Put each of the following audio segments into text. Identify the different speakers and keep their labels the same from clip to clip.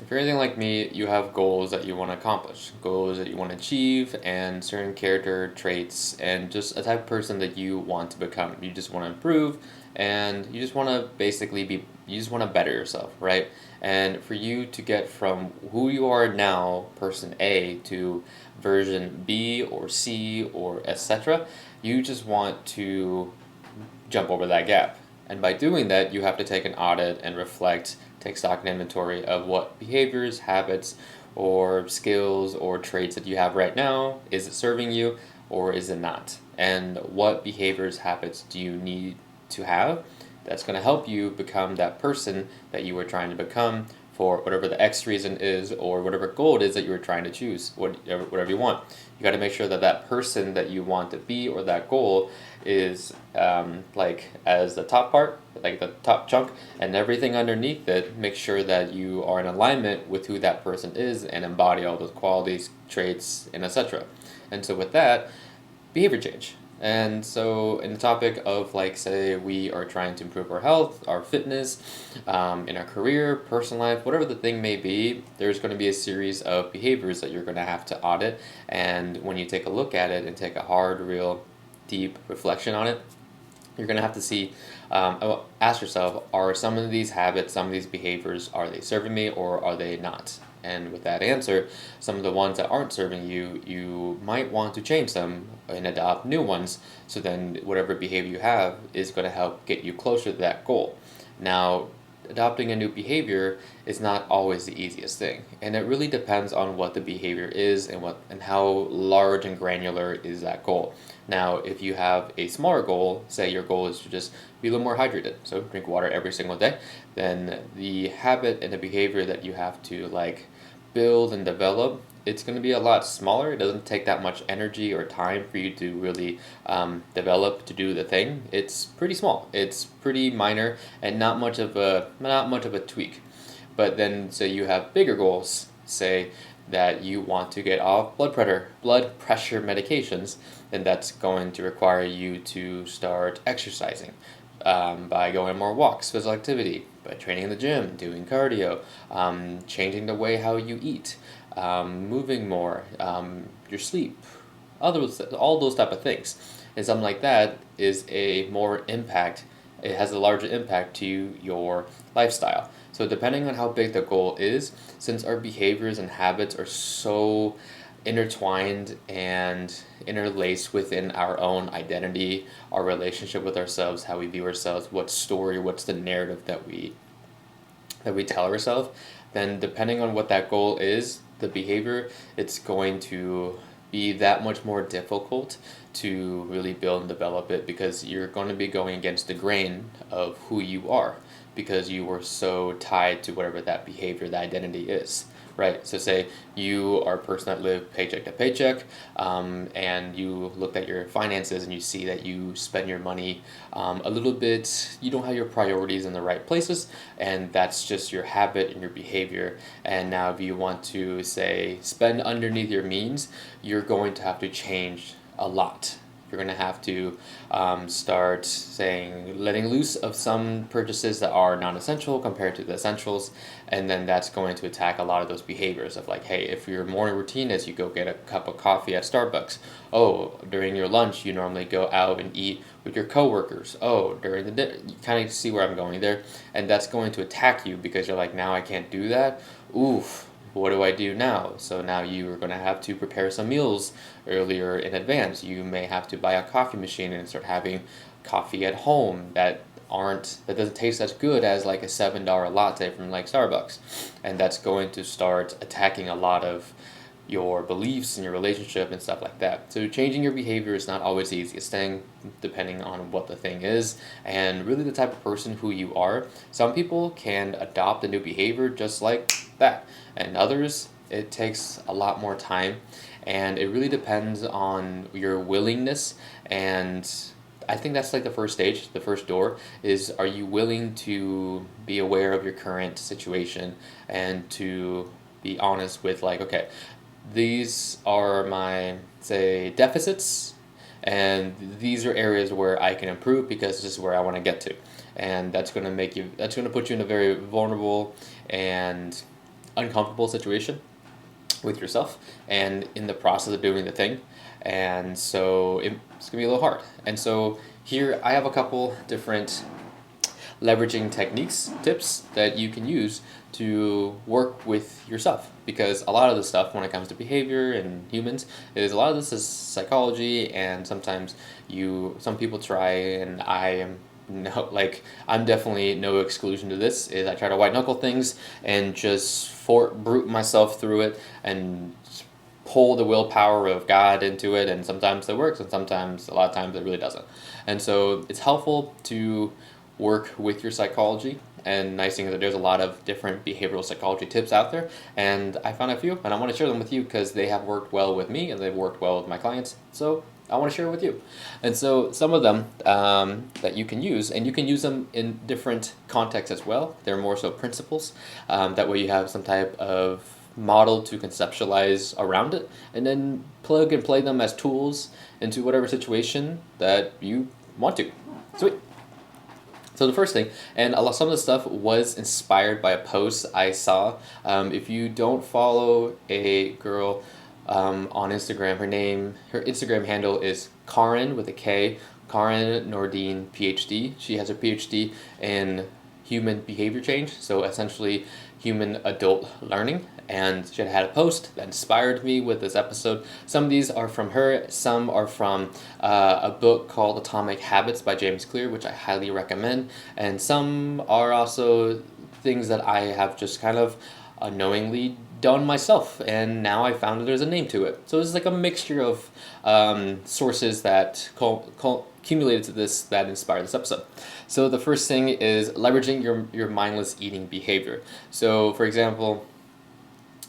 Speaker 1: If you're anything like me, you have goals that you want to accomplish, goals that you want to achieve, and certain character traits, and just a type of person that you want to become. You just want to improve, and you just want to basically you just want to better yourself, right? And for you to get from who you are now, person A, to version B or C or etc., you just want to jump over that gap. And by doing that, you have to take an audit and reflect, take stock and inventory of what behaviors, habits, or skills or traits that you have right now. Is it serving you or is it not? And what behaviors, habits do you need to have that's going to help you become that person that you were trying to become for whatever the X reason is or whatever goal it is that you were trying to choose, whatever you want. You got to make sure that that person that you want to be or that goal is like as the top part, like the top chunk, and everything underneath it. Make sure that you are in alignment with who that person is and embody all those qualities, traits, and etc. And so with that, behavior change. And so, in the topic of like, say, we are trying to improve our health, our fitness, in our career, personal life, whatever the thing may be, there's going to be a series of behaviors that you're going to have to audit. And when you take a look at it and take a hard, real, deep reflection on it, you're going to have to see, ask yourself, are some of these habits, some of these behaviors, are they serving me or are they not? And with that answer, some of the ones that aren't serving you, you might want to change them and adopt new ones. So then, whatever behavior you have is going to help get you closer to that goal. Now, adopting a new behavior is not always the easiest thing, and it really depends on what the behavior is and how large and granular is that goal. Now, if you have a smaller goal, say your goal is to just be a little more hydrated, so drink water every single day, then the habit and the behavior that you have to like build and develop, it's going to be a lot smaller. It doesn't take that much energy or time for you to really develop to do the thing. It's pretty small. It's pretty minor and not much of a tweak. But then, say you have bigger goals. Say that you want to get off blood pressure medications, then that's going to require you to start exercising by going on more walks, physical activity, by training in the gym, doing cardio, changing the way how you eat, moving more, your sleep, all those type of things. And something like that is a more impact. It has a larger impact to your lifestyle. So depending on how big the goal is, since our behaviors and habits are so intertwined and interlaced within our own identity, our relationship with ourselves, how we view ourselves, what's the narrative that we tell ourselves, then depending on what that goal is, the behavior, it's going to be that much more difficult to really build and develop it because you're going to be going against the grain of who you are because you were so tied to whatever that behavior, that identity is. Right. So say you are a person that live paycheck to paycheck, and you looked at your finances and you see that you spend your money a little bit. You don't have your priorities in the right places, and that's just your habit and your behavior. And now, if you want to say spend underneath your means, you're going to have to change a lot. You're going to have to start saying letting loose of some purchases that are non-essential compared to the essentials, and then that's going to attack a lot of those behaviors of like, hey, if your morning routine is you go get a cup of coffee at Starbucks, oh, during your lunch you normally go out and eat with your coworkers, oh, during the dinner, you kind of see where I'm going there, and that's going to attack you because you're like, now I can't do that. Oof, what do I do now? So now you are going to have to prepare some meals earlier in advance. You may have to buy a coffee machine and start having coffee at home that doesn't taste as good as like a $7 latte from like Starbucks. And that's going to start attacking a lot of your beliefs and your relationship and stuff like that. So changing your behavior is not always the easiest thing, depending on what the thing is and really the type of person who you are. Some people can adopt a new behavior just like that, and others it takes a lot more time, and it really depends on your willingness. And I think that's like the first stage, the first door is, are you willing to be aware of your current situation and to be honest with like, okay, these are my, say, deficits, and these are areas where I can improve because this is where I want to get to. And that's going to put you in a very vulnerable and uncomfortable situation with yourself and in the process of doing the thing. And so it's gonna be a little hard. And so here I have a couple different leveraging techniques, tips that you can use to work with yourself. Because a lot of the stuff when it comes to behavior and humans is a lot of this is psychology, and sometimes some people try, and I am no, like I'm definitely no exclusion to this. Is I try to white knuckle things and just brute myself through it and pull the willpower of God into it, and sometimes it works, and sometimes a lot of times it really doesn't. And so it's helpful to work with your psychology. And nice thing is that there's a lot of different behavioral psychology tips out there, and I found a few, and I want to share them with you because they have worked well with me and they've worked well with my clients. So I want to share it with you. And so some of them that you can use, and you can use them in different contexts as well. They're more so principles. That way you have some type of model to conceptualize around it, and then plug and play them as tools into whatever situation that you want to. Sweet. So the first thing, and some of the stuff was inspired by a post I saw. If you don't follow a girl on Instagram, her Instagram handle is Karin with a K, Karin Nordine PhD. She has a PhD in human behavior change, so essentially human adult learning. And she had a post that inspired me with this episode. Some of these are from her, some are from a book called Atomic Habits by James Clear, which I highly recommend, and some are also things that I have just kind of unknowingly done myself, and now I found that there's a name to it. So it's like a mixture of sources that accumulated to this that inspired this episode. So the first thing is leveraging your mindless eating behavior. So for example,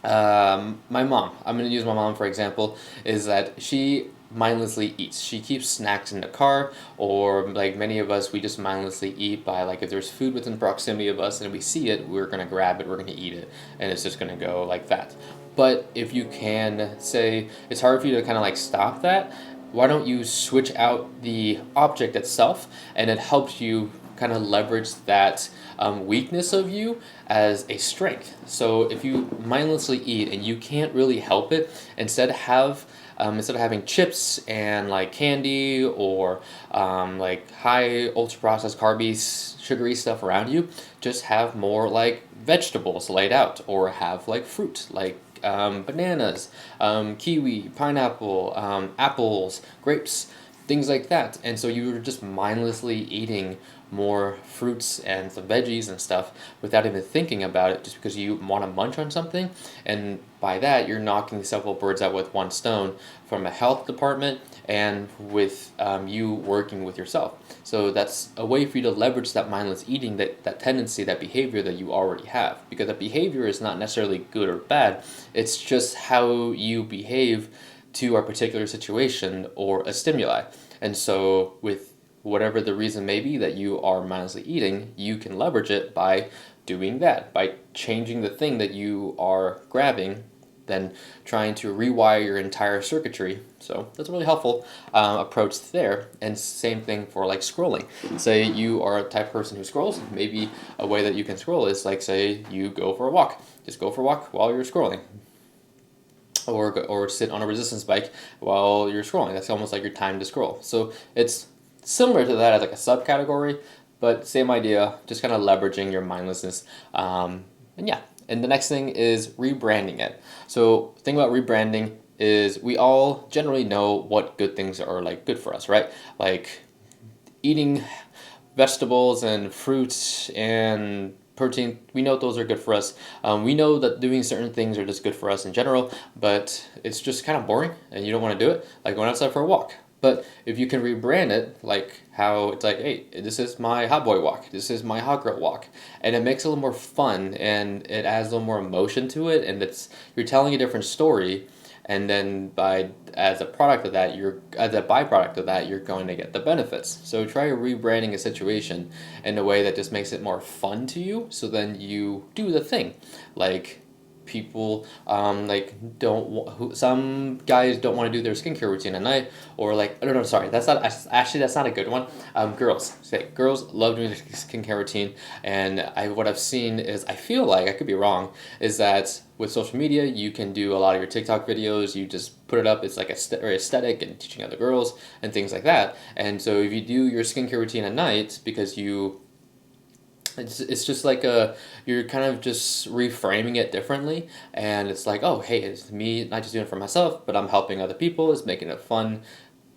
Speaker 1: my mom, I'm going to use my mom for example, is that she mindlessly eats. She keeps snacks in the car, or like many of us, we just mindlessly eat by, like, if there's food within proximity of us and we see it, we're going to grab it, we're going to eat it, and it's just going to go like that. But if you can say, it's hard for you to kind of like stop that, why don't you switch out the object itself, and it helps you kind of leverage that weakness of you as a strength. So if you mindlessly eat and you can't really help it, instead of having chips and like candy or like high ultra processed carby sugary stuff around you, just have more like vegetables laid out, or have like fruit like bananas, kiwi, pineapple, apples, grapes, things like that. And so you're just mindlessly eating more fruits and some veggies and stuff without even thinking about it, just because you want to munch on something. And by that, you're knocking several birds out with one stone, from a health department and with you working with yourself. So that's a way for you to leverage that mindless eating, that tendency, that behavior that you already have. Because that behavior is not necessarily good or bad, it's just how you behave to a particular situation or a stimuli. And so with whatever the reason may be that you are mindlessly eating, you can leverage it by doing that, by changing the thing that you are grabbing, then trying to rewire your entire circuitry. So that's a really helpful approach there. And same thing for like scrolling. Say you are a type of person who scrolls, maybe a way that you can scroll is like, say you go for a walk. Just go for a walk while you're scrolling. Or sit on a resistance bike while you're scrolling. That's almost like your time to scroll. So it's similar to that as like a subcategory, but same idea, just kind of leveraging your mindlessness. And yeah, and the next thing is rebranding it. So the thing about rebranding is we all generally know what good things are like good for us, right? Like eating vegetables and fruits and protein, we know those are good for us. We know that doing certain things are just good for us in general, but it's just kind of boring and you don't want to do it, like going outside for a walk. But if you can rebrand it, like how it's like, hey, this is my hot boy walk, this is my hot girl walk, and it makes it a little more fun and it adds a little more emotion to it, and you're telling a different story, and then as a byproduct of that, you're going to get the benefits. So try rebranding a situation in a way that just makes it more fun to you, so then you do the thing. Like people some guys don't want to do their skincare routine at night, or like, no, no, sorry, that's not a good one. Girls love doing their skincare routine, and what I've seen is, I feel like, I could be wrong, is that with social media you can do a lot of your TikTok videos, you just put it up, it's like very aesthetic and teaching other girls and things like that. And so if you do your skincare routine at night, because it's just like you're kind of just reframing it differently, and it's like, oh hey, it's me not just doing it for myself, but I'm helping other people, it's making a fun,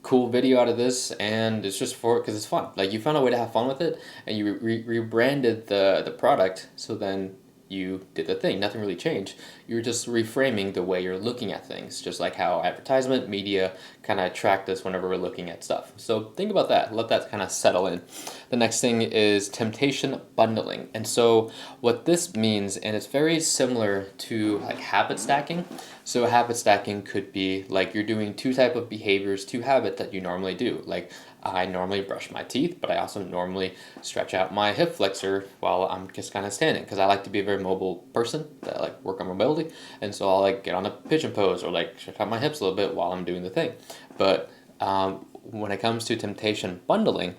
Speaker 1: cool video out of this, and it's just because it's fun. Like, you found a way to have fun with it, and you rebranded the product, so then you did the thing. Nothing really changed. You're just reframing the way you're looking at things, just like how advertisement, media kind of attract us whenever we're looking at stuff. So think about that. Let that kind of settle in. The next thing is temptation bundling. And so what this means, and it's very similar to like habit stacking. So habit stacking could be like you're doing two type of behaviors, two habits that you normally do. Like, I normally brush my teeth, but I also normally stretch out my hip flexor while I'm just kind of standing, because I like to be a very mobile person that I like work on mobility, and so I'll like get on a pigeon pose or like stretch out my hips a little bit while I'm doing the thing. But when it comes to temptation bundling,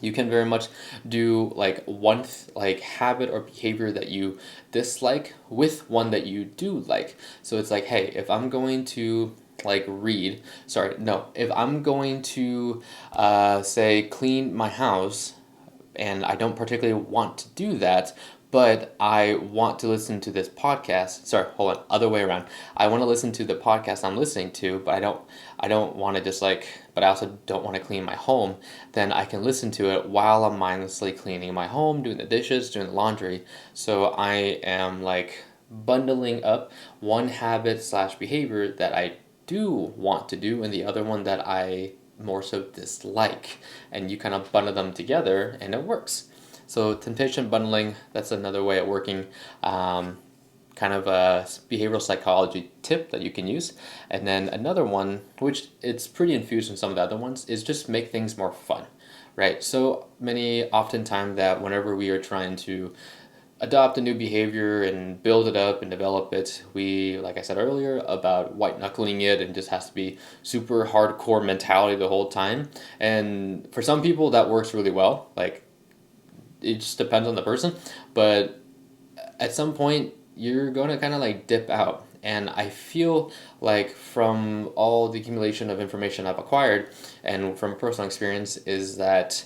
Speaker 1: you can very much do like one like habit or behavior that you dislike with one that you do like. So it's like, hey, if I'm going to like read, sorry, no, if I'm going to say clean my house, and I don't particularly want to do that, but I want to listen to this podcast. Sorry, hold on, other way around. I want to listen to the podcast I'm listening to, but I don't want to just like, but I also don't want to clean my home. Then I can listen to it while I'm mindlessly cleaning my home, doing the dishes, doing the laundry. So I am like bundling up one habit slash behavior that I do want to do, and the other one that I more so dislike, and you kind of bundle them together and it works. So temptation bundling, that's another way of working, kind of a behavioral psychology tip that you can use. And then another one, which it's pretty infused in some of the other ones, is just make things more fun, right? So many oftentimes that whenever we are trying to adopt a new behavior and build it up and develop it, we, like I said earlier, about white knuckling it, and just has to be super hardcore mentality the whole time. And for some people that works really well. Like, it just depends on the person, but at some point you're going to kind of like dip out. And I feel like from all the accumulation of information I've acquired and from personal experience is that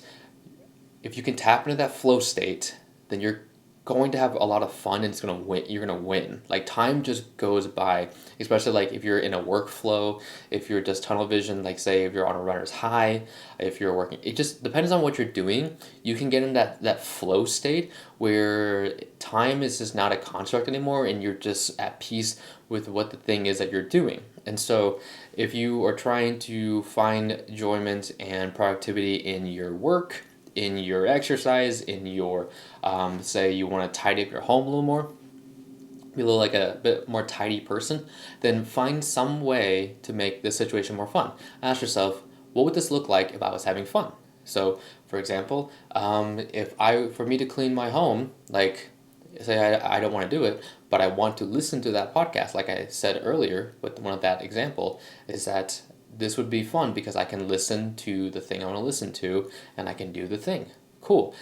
Speaker 1: if you can tap into that flow state, then you're going to have a lot of fun, and it's going to win. You're going to win. Like, time just goes by, especially like if you're in a workflow, if you're just tunnel vision, like say if you're on a runner's high, if you're working, it just depends on what you're doing. You can get in that flow state where time is just not a construct anymore, and you're just at peace with what the thing is that you're doing. And so if you are trying to find enjoyment and productivity in your work, in your exercise, in your, say you want to tidy up your home a little more, be a little like a bit more tidy person, then find some way to make this situation more fun. Ask yourself, what would this look like if I was having fun? So, for example, for me to clean my home, like, say I don't want to do it, but I want to listen to that podcast, like I said earlier with one of that example, is that this would be fun because I can listen to the thing I want to listen to, and I can do the thing. Cool.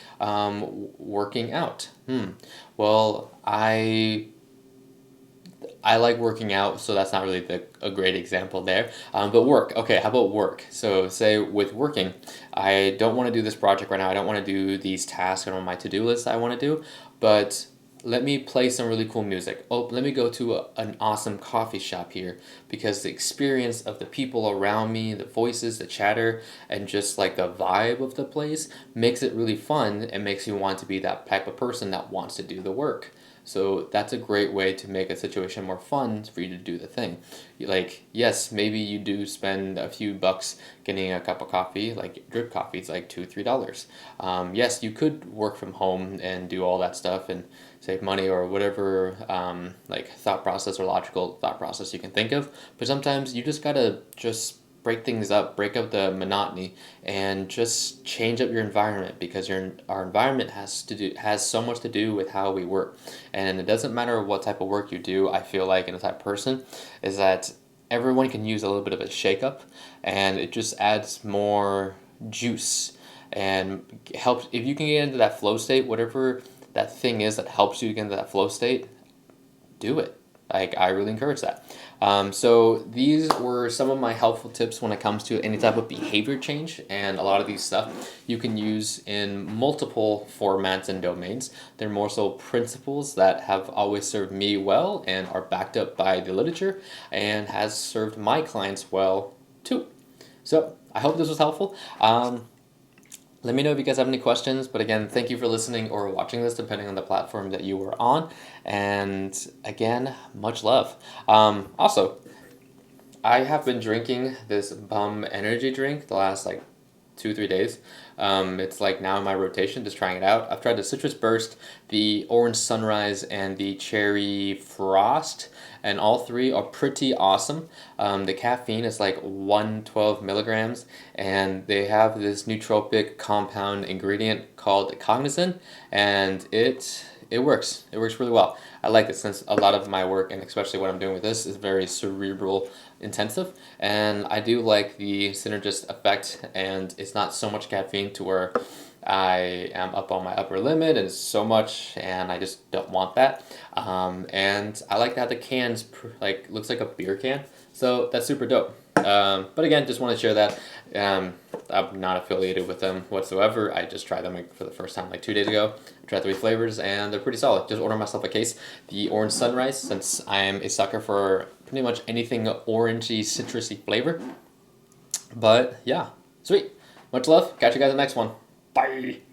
Speaker 1: Working out. Well, I like working out, so that's not really a great example there. But work. Okay, how about work? So say with working, I don't want to do this project right now. I don't want to do these tasks on my to-do list I want to do, but let me play some really cool music. Oh, let me go to an awesome coffee shop here, because the experience of the people around me, the voices, the chatter, and just like the vibe of the place makes it really fun and makes you want to be that type of person that wants to do the work. So that's a great way to make a situation more fun for you to do the thing. Like, yes, maybe you do spend a few bucks getting a cup of coffee, like drip coffee, it's like $2-3. Yes, you could work from home and do all that stuff and save money or whatever, like thought process or logical thought process you can think of. But sometimes you just gotta just break things up, break up the monotony, and just change up your environment, because our environment has so much to do with how we work. And it doesn't matter what type of work you do, I feel like, in a type of person, is that everyone can use a little bit of a shakeup, and it just adds more juice and helps. If you can get into that flow state, whatever that thing is that helps you get into that flow state, do it. Like, I really encourage that. So these were some of my helpful tips when it comes to any type of behavior change, and a lot of these stuff you can use in multiple formats and domains. They're more so principles that have always served me well and are backed up by the literature and has served my clients well too. So I hope this was helpful. Let me know if you guys have any questions. But again, thank you for listening or watching this, depending on the platform that you were on. And again, much love. Also, I have been drinking this bum energy drink the last like 2 3 days. It's like now in my rotation, just trying it out. I've tried the citrus burst, the orange sunrise, and the cherry frost, and all three are pretty awesome. The caffeine is like 112 milligrams, and they have this nootropic compound ingredient called cognizin, and it works. It works really well. I like it, since a lot of my work, and especially what I'm doing with this, is very cerebral intensive, and I do like the synergist effect, and it's not so much caffeine to where I am up on my upper limit and so much, and I just don't want that. And I like to have the cans like looks like a beer can, so that's super dope. But again, just want to share that. I'm not affiliated with them whatsoever. I just tried them like, for the first time like 2 days ago. I tried 3 flavors, and they're pretty solid. Just order myself a case. The orange sunrise, since I am a sucker for pretty much anything orangey, citrusy flavor. But yeah, sweet. Much love. Catch you guys in the next one. Bye.